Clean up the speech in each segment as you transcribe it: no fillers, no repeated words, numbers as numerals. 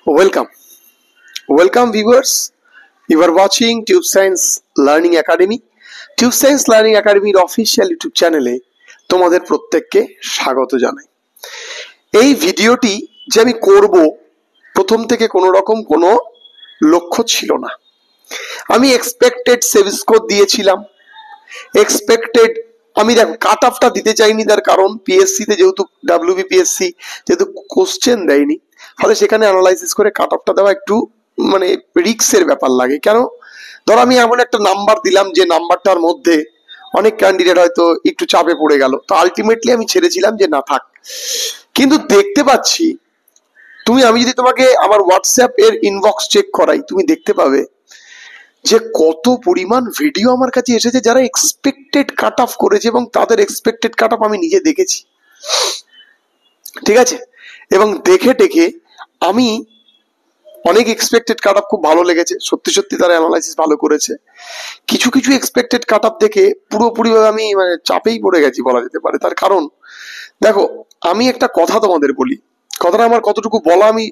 Welcome, welcome viewers. You are watching Tube Science Learning Academy. Tube Science Learning Academy official YouTube চ্যানেলে তোমাদের প্রত্যেককে স্বাগত জানাই। এই ভিডিওটি যে আমি করব প্রথম থেকে কোনো রকম কোনো লক্ষ্য ছিল না। আমি এক্সপেক্টেড সেভ স্কোর দিয়েছিলাম, এক্সপেক্টেড আমি দেখো কাট অফটা দিতে চাইনি, তার কারণ পিএসসি তে যেহেতু ডাব্লিউবিপিএসসি যেহেতু কোশ্চেন দেয়নি, ফলে সেখানে অ্যানালাইসিস করে কাট অফটা দেওয়া একটু মানে রিস্কের ব্যাপার লাগে। কেন, ধর আমি এমন একটা নাম্বার দিলাম যে নাম্বারটার মধ্যে অনেক ক্যান্ডিডেট হয়তো একটু চাপে পড়ে গেল, তো আলটিমেটলি আমি ছেড়েছিলাম যে না থাক। কিন্তু দেখতে পাচ্ছি আমি যদি তোমাকে আমার হোয়াটসঅ্যাপ এর ইনবক্স চেক করাই, তুমি দেখতে পাবে যে কত পরিমাণ ভিডিও আমার কাছে এসেছে যারা এক্সপেক্টেড কাট অফ করেছে, এবং তাদের এক্সপেক্টেড কাট অফ আমি নিজে দেখেছি, ঠিক আছে। এবং দেখে আমি অনেক এক্সপেক্টেড কাট অফ খুব ভালো লেগেছে, সত্যি সত্যি তারা অ্যানালাইসিস ভালো করেছে। কিছু কিছু এক্সপেক্টেড কাট অফ দেখে পুরোপুরিভাবে আমি মানে চাপেই পড়ে গেছি বলা যেতে পারে। তার কারণ দেখো, আমি একটা কথা তোমাদের বলি, কথাটা আমার কতটুকু বলা আমি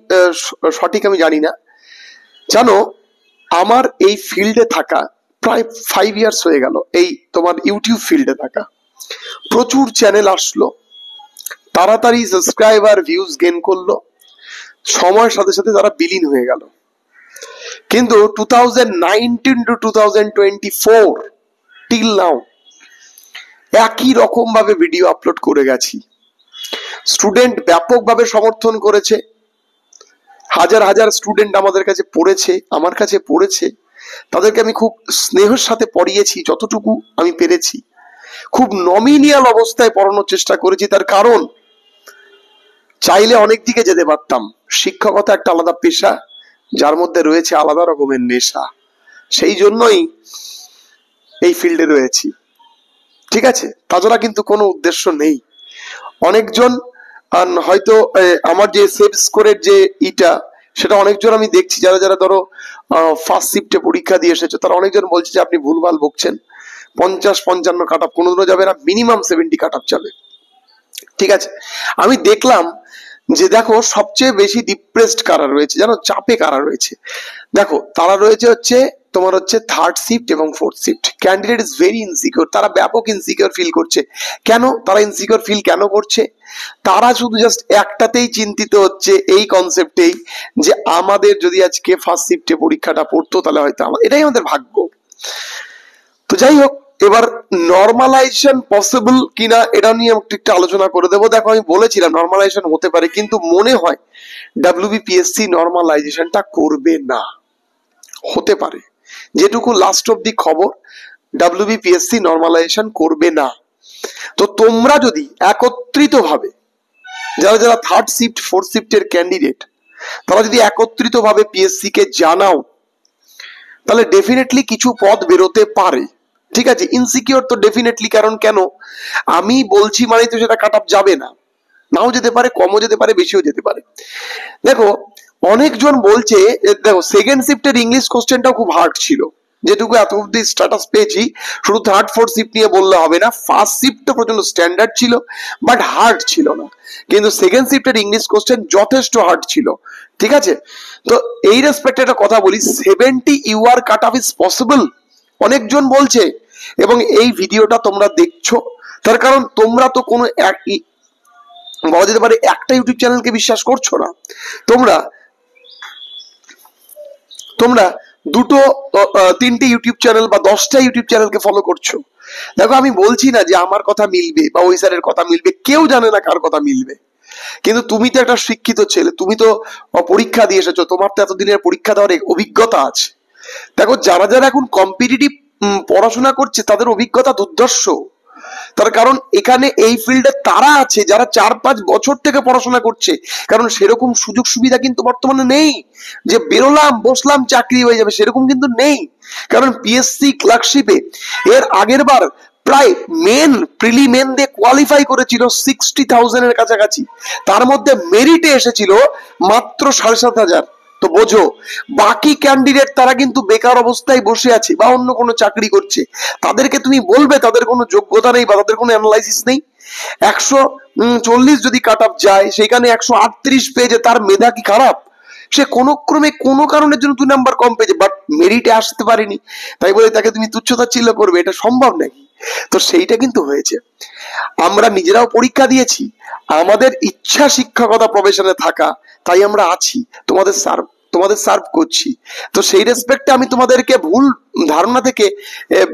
সঠিক আমি জানি না। জানো, আমার এই ফিল্ডে থাকা প্রায় 5 ইয়ার্স হয়ে গেল, এই তোমার ইউটিউব ফিল্ডে থাকা। প্রচুর চ্যানেল আসলো, তাড়াতাড়ি সাবস্ক্রাইবার ভিউজ গেইন করলো, সময়ের সাথে সাথে তারা বিলীন হয়ে গেল। কিন্তু 2019 to 2024 টিল নাও একই রকম ভাবে ভিডিও আপলোড করে গেছি। স্টুডেন্ট ব্যাপকভাবে সমর্থন করেছে, হাজার হাজার স্টুডেন্ট আমাদের কাছে পড়েছে, আমার কাছে পড়েছে। তাদেরকে আমি খুব স্নেহের সাথে পড়িয়েছি যতটুকু আমি পেরেছি, খুব নমিনিয়াল অবস্থায় পড়ানোর চেষ্টা করেছি। তার কারণ চাইলে অনেক দিকে যেতে পারতাম। শিক্ষকতা একটা আলাদা পেশা, যার মধ্যে রয়েছে আলাদা রকমের নেশা, সেই জন্যই এই ফিল্ডে রয়েছি, ঠিক আছে। তাছাড়া কিন্তু কোনো উদ্দেশ্য নেই। অনেকজন হয়তো আমার যে সেভ স্কোরের যে সেটা অনেকজন আমি দেখছি, যারা যারা ধরো ফার্স্ট শিফটে পরীক্ষা দিয়ে এসেছে, তারা অনেকজন বলছে যে আপনি ভুলভাল বকছেন, 50-55 কাট অফ কোনোদিনও যাবে না, মিনিমাম 70 কাট অফ যাবে, ঠিক আছে। আমি দেখলাম যে দেখো সবচেয়ে বেশি ডিপ্রেসড কারা রয়েছে জানো, চাপে কারা রয়েছে। দেখো তারা রয়েছে তোমার থার্ড শিফট এবং fourth shift. Candidate is very insecure, তারা ব্যাপক ইনসিকিউর ফিল করছে। কেন তারা ইনসিকিউর ফিল কেন করছে? তারা শুধু জাস্ট একটাতেই চিন্তিত হচ্ছে, এই কনসেপ্টেই, যে আমাদের যদি আজকে ফার্স্ট শিফটে পরীক্ষাটা পড়তো তাহলে হয়তো এটাই আমাদের ভাগ্য। তো যাই হোক, এবার নর্মালাইজেশন পসিবল কিনা এটা নিয়ে একটু আলোচনা করে দেবো। দেখো, আমি বলেছিলাম নর্মালাইজেশন হতে পারে, কিন্তু মনে হয় ডাব্লিউবিপিএসসি নর্মালাইজেশনটা করবে না। হতে পারে, যেটুকু লাস্ট অব্দি খবর, ডাব্লিউবিপিএসসি নর্মালাইজেশন করবে না। তো তোমরা যদি একত্রিত ভাবে, যারা যারা থার্ড শিফট ফোর্থ শিফটের ক্যান্ডিডেট, তারা যদি একত্রিত ভাবে পিএসসি কে জানাও, তাহলে ডেফিনেটলি কিছু পদ বেরোতে পারে, ঠিক আছে। ইনসিকিউর তো ডেফিনেটলি, কারণ কেন আমি বলছি মানে তো সেটা কাট অফ যাবে না, নাও যেতে পারে, কমও যেতে পারে, বেশিও যেতে পারে। দেখো অনেকজন বলছে, দেখো সেকেন্ড শিফটের ইংলিশ কোশ্চেনটাও খুব হার্ড ছিল, যেটুকু এত অব্দি স্ট্যাটাস পেয়েছি। শুধু থার্ড ফোর্থ শিফট নিয়ে বললে হবে না, ফার্স্ট শিফটটা পর্যন্ত স্ট্যান্ডার্ড ছিল, বাট হার্ড ছিল না। কিন্তু সেকেন্ড শিফটের ইংলিশ কোশ্চেন যথেষ্ট হার্ড ছিল, ঠিক আছে। তো এই রেসপেক্টে একটা কথা বলি, 70 UR cut off is possible অনেকজন বলছে। এবং এই ভিডিওটা তোমরা দেখছো, তার কারণ তোমরা তো কোনো বলা যেতে পারে একটা ইউটিউব চ্যানেলকে বিশ্বাস করছো না, তোমরা দুটো 3টে ইউটিউব চ্যানেল বা 10টা ইউটিউব চ্যানেলকে ফলো করছো। দেখো আমি বলছি না যে আমার কথা মিলবে বা ওই স্যারের কথা মিলবে, কেউ জানে না কার কথা মিলবে। কিন্তু তুমি তো একটা শিক্ষিত ছেলে, তুমি তো পরীক্ষা দিয়ে এসেছো, তোমার তো এতদিনের পরীক্ষা দেওয়ার অভিজ্ঞতা আছে। দেখো যারা যারা এখন কম্পিটিটিভ পড়াশোনা করছে, তাদের অভিজ্ঞতা দুর্ধর্ষ। তার কারণ এখানে এই ফিল্ডে তারা আছে যারা 4-5 বছর থেকে পড়াশোনা করছে। কারণ সেরকম সুযোগ সুবিধা কিন্তু বর্তমানে নেই যে বেরোলাম বসলাম চাকরি হয়ে যাবে, সেরকম কিন্তু নেই। কারণ পিএসসি ক্লার্কশিপে এর আগের বার প্রায় মেন প্রিলিমেন দিয়ে কোয়ালিফাই করেছিল 60,000 এর কাছাকাছি, তার মধ্যে মেরিটে এসেছিল মাত্র 7,500। তো বোঝো, বাকি ক্যান্ডিডেট তারা কিন্তু বেকার অবস্থায় বসে আছে বা অন্য কোনো চাকরি করছে। তাদেরকে তুমি বলবে তাদের কোনো যোগ্যতা নেই বা তাদের কোনো অ্যানালাইসিস নেই? 140 যদি কাট অফ যায়, সেখানে 138 পেয়েছে, তার মেধা কি খারাপ? সে কোনো ক্রমে কোনো কারণের জন্য 2 নাম্বার কম পেয়েছে, বাট মেরিটে আসতে পারেনি, তাই বলে তাকে তুমি তুচ্ছতাচ্ছিল্য করবে, এটা সম্ভব নাকি? তো সেইটা কিন্তু হয়েছে। আমরা নিজেরাও পরীক্ষা দিয়েছি, আমাদের ইচ্ছা শিক্ষকতা প্রফেশনে থাকা, তাই আমরা আছি, তোমাদের সার্ভ করছি। তো সেই রেসপেক্টে আমি তোমাদেরকে ভুল ধারণা থেকে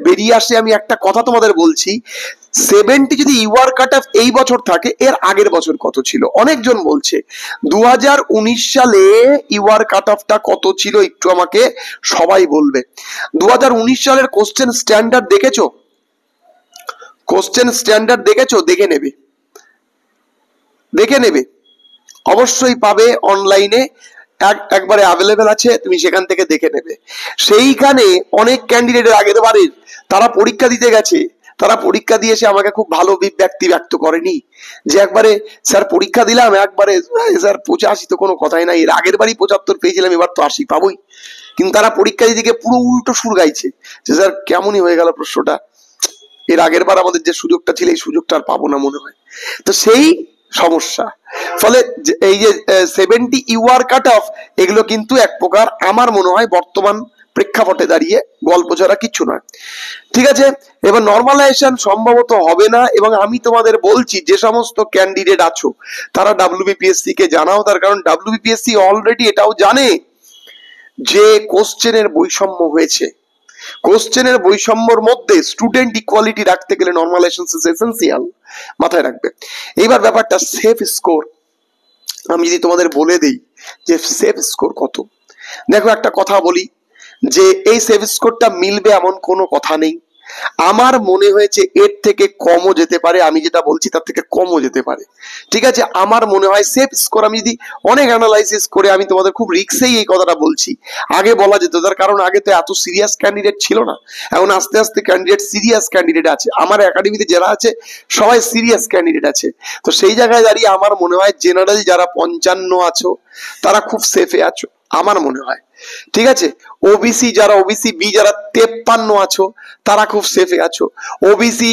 বেরিয়ে আসে আমি একটা কথা তোমাদের বলছি, 70 যদি ইউআর কাট অফ এই বছর থাকে, এর আগের বছর কত ছিল? অনেকজন বলছে 2019 সালে ইউআর কাট অফটা কত ছিল, একটু আমাকে সবাই বলবে। 2019 সালের কোশ্চেন স্ট্যান্ডার্ড দেখেছো? কোশ্চেন স্ট্যান্ডার্ড দেখেছো? দেখে নেবে, অবশ্যই পাবে অনলাইনে, একবারে অ্যাভেলেবেল আছে, তুমি সেখান থেকে দেখে নেবে। সেইখানে অনেক ক্যান্ডিডেটের আগের বারের তারা পরীক্ষা দিতে গেছে, তারা পরীক্ষা দিয়ে এসে আমাকে খুব ভালো ব্যক্ত করেনি যে একবারে স্যার পরীক্ষা দিলাম, একবারে স্যার 85 তো কোনো কথাই নাই, এর আগের বারই 75 পেয়েছিলাম, এবার তো 80 পাবোই। কিন্তু তারা পরীক্ষা দিতে গিয়ে পুরো উল্টো সুর গাইছে যে স্যার কেমনই হয়ে গেল প্রশ্নটা, এর আগের বার আমাদের যে সুযোগটা ছিল এই সুযোগটা আর পাবো না মনে হয়। তো সেই সমস্যা, ফলে এই যে 70 ইউআর কাট অফ, এগুলো কিন্তু এক প্রকার আমার মনে হয় বর্তমান প্রেক্ষাপটে দাঁড়িয়ে গল্প ছাড়া কিছু নয়। ঠিক আছে, এবার নর্মালাইজেশন সম্ভবত হবে না, এবং আমি তোমাদের বলছি যে সমস্ত ক্যান্ডিডেট আছো তারা ডাব্লিউবিপিএসসি কে জানাও, তার কারণ ডাব্লিউবিপিএসসি অলরেডি এটাও জানে যে কোশ্চেনের বৈষম্য হয়েছে। কোশ্চেনের বৈষম্যর মধ্যে স্টুডেন্ট ইকুয়ালিটি রাখতে গেলে নর্মালাইজেশন ইজ এসেনশিয়াল, মাথায় রাখবে। এইবার ব্যাপারটা সেফ স্কোর, আমি যদি তোমাদের বলে দেই যে সেফ স্কোর কত, দেখো একটা কথা বলি যে এই সেফ স্কোরটা মিলবে এমন কোনো কথা নেই। আমার মনে হয়েছে এর থেকে কমও যেতে পারে, আমি যেটা বলছি তার থেকে কমও যেতে পারে। ঠিক আছে, আমার মনে হয় সেফ স্কোর, আমি যদি অনেক অ্যানালাইসিস করে আমি তোমাদের খুব রিক্সেই এই কথাটা বলছি, আগে বলা যেত, তার কারণ আগে তো এত সিরিয়াস ক্যান্ডিডেট ছিল না, এখন আস্তে আস্তে ক্যান্ডিডেট সিরিয়াস ক্যান্ডিডেট আছে, আমার একাডেমিতে যারা আছে সবাই সিরিয়াস ক্যান্ডিডেট আছে। তো সেই জায়গায় দাঁড়িয়ে আমার মনে হয় জেনারেল যারা 55 আছো তারা খুব সেফে আছো আমার মনে হয়। ঠিক আছে, ওবিসি যারা ওবিসি বি যারা 53 আছো তারা খুব সেফে আছো। ওবিসি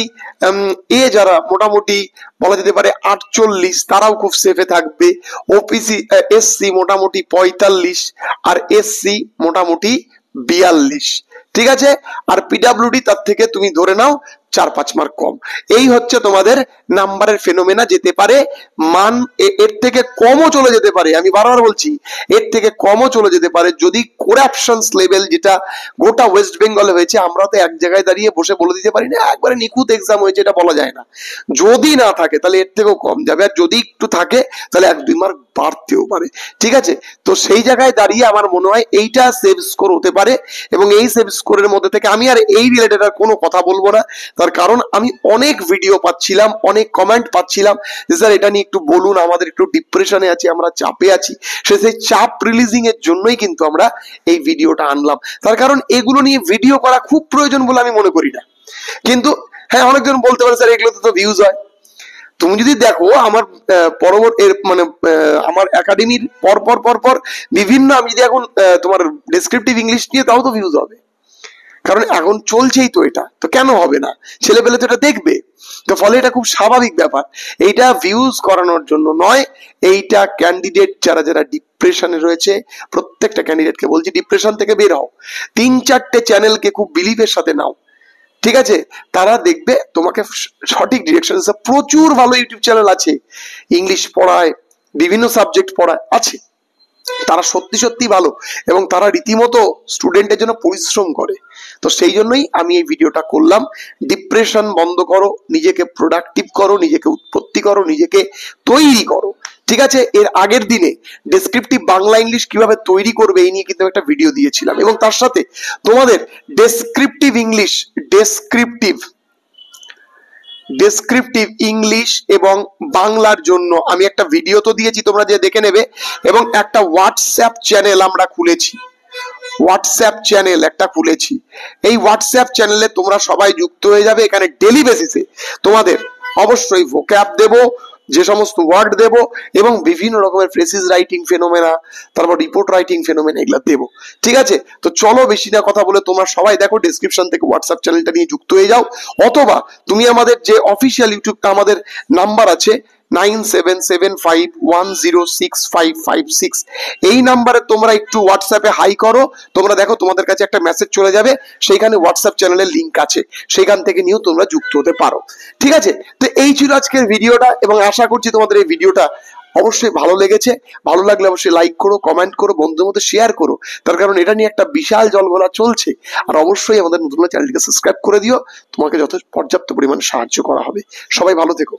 এ যারা মোটামুটি বলা যেতে পারে 48 তারাও খুব সেফে থাকবে। ওবিসি এসসি মোটামুটি 45 আর এসসি মোটামুটি 42। ঠিক আছে, আর পিডাব্লিউডি তার থেকে তুমি ধরে নাও 4-5 মার্ক কম। এই হচ্ছে তোমাদের নাম্বারের ফেনোমেনা, যেতে পারে মান এর থেকে কমও চলে যেতে পারে, আমি বারবার বলছি এর থেকে কমও চলে যেতে পারে যদি করাপশনস লেভেল যেটা গোটা ওয়েস্ট বেঙ্গলে হয়েছে, আমরা তো এক জায়গায় দাঁড়িয়ে বসে বলে দিতে পারি না একবারে নিখুঁত এক্সাম হয়েছে, এটা বলা যায় না। যদি না থাকে তাহলে এর থেকেও কম যাবে, আর যদি একটু থাকে তাহলে 1-2 মার্ক বাড়তেও পারে। ঠিক আছে, তো সেই জায়গায় দাঁড়িয়ে আমার মনে হয় এইটা সেভ স্কোর হতে পারে, এবং এই সেভ স্কোরের মধ্যে থেকে আমি আর এই রিলেটেড আর কোনো কথা বলবো না, তার কারণ আমি অনেক ভিডিও পাচ্ছিলাম, অনেক কমেন্ট পাচ্ছিলাম যে স্যার এটা নিয়ে একটু বলুন, আমাদের একটু ডিপ্রেশনে আছি, আমরা চাপে আছি। সেই চাপ রিলিজিং এর জন্যই কিন্তু আমরা এই ভিডিওটা আনলাম, তার কারণ এগুলো নিয়ে ভিডিও করা খুব প্রয়োজন বলে আমি মনে করি না। কিন্তু হ্যাঁ, অনেকজন বলতে পারে স্যার এগুলোতে তো ভিউজ হয়। তুমি যদি দেখো আমার পরবর্তী মানে আমার একাডেমির পর বিভিন্ন, আমি যদি এখন তোমার ডেসক্রিপটিভ ইংলিশ নিয়ে, তাও তো ভিউজ হবে, কারণ এখন চলছেই তো এটা, তো কেন হবে না? ছেলেপেলে তো এটা দেখবে, তো ফলে এটা খুব স্বাভাবিক ব্যাপার। এইটা ভিউজ করানোর জন্য নয়, এইটা ক্যান্ডিডেট যারা যারা ডিপ্রেশনে রয়েছে প্রত্যেকটা ক্যান্ডিডেটকে বলছি ডিপ্রেশন থেকে বের হও, 3-4টে চ্যানেলকে খুব বিলিভের সাথে নাও। ঠিক আছে, তারা দেখবে তোমাকে সঠিক ডিরেকশন। প্রচুর ভালো ইউটিউব চ্যানেল আছে, ইংলিশ পড়ায়, বিভিন্ন সাবজেক্ট পড়ায় আছে, তারা সত্যি সত্যি ভালো, এবং তারা রীতিমতো স্টুডেন্টের জন্য পরিশ্রম করে। তো সেই জন্যই আমি এই ভিডিওটা করলাম। ডিপ্রেশন বন্ধ করো, নিজেকে প্রোডাক্টিভ করো, নিজেকে উৎপত্তি করো, নিজেকে তৈরি করো। ঠিক আছে, এর আগের দিনে ডেসক্রিপটিভ বাংলা ইংলিশ কিভাবে তৈরি করবে এই নিয়ে কিন্তু একটা ভিডিও দিয়েছিলাম, এবং তার সাথে তোমাদের ডেসক্রিপটিভ ইংলিশ, ডেসক্রিপটিভ ইংলিশ এবং বাংলার জন্য আমি একটা ভিডিও তো দিয়েছি, তোমরা যে দেখে নেবে। এবং একটা হোয়াটসঅ্যাপ চ্যানেল আমরা খুলেছি, হোয়াটসঅ্যাপ চ্যানেল একটা খুলেছি। এই হোয়াটসঅ্যাপ চ্যানেলে তোমরা সবাই যুক্ত হয়ে যাবে। এখানে ডেলি বেসিসে তোমাদের অবশ্যই ভোক্যাব দেবো, যে সমস্ত ওয়ার্ড দেব, এবং বিভিন্ন রকমের ফ্রেসিস রাইটিং ফেনোমেনা, তারপর রিপোর্ট রাইটিং ফেনোমেনা, এগুলো দেবো। ঠিক আছে, তো চলো বেশি না কথা বলে তোমরা সবাই দেখো ডেসক্রিপশন থেকে হোয়াটসঅ্যাপ চ্যানেলটা নিয়ে যুক্ত হয়ে যাও, অথবা তুমি আমাদের যে অফিসিয়াল ইউটিউবটা আমাদের নাম্বার আছে 9775106556। এই নাম্বারে তোমরা একটু হোয়াটসঅ্যাপে হাই করো। তোমরা দেখো তোমাদের কাছে একটা মেসেজ চলে যাবে, সেইখানে হোয়াটসঅ্যাপ চ্যানেলের লিঙ্ক আছে, সেইখান থেকে নিয়েও তোমরা যুক্ত হতে পারো। ঠিক আছে, তো এই ছিল আজকের ভিডিওটা, এবং আশা করছি তোমাদের এই ভিডিওটা অবশ্যই ভালো লেগেছে। ভালো লাগলে অবশ্যই লাইক করো, কমেন্ট করো, বন্ধুদের মধ্যে শেয়ার করো, তার কারণ এটা নিয়ে একটা বিশাল জলঘোলা চলছে। আর অবশ্যই আমাদের নতুন চ্যানেলটিকে সাবস্ক্রাইব করে দিও, তোমাকে পর্যাপ্ত পরিমাণে সাহায্য করা হবে। সবাই ভালো থেকো।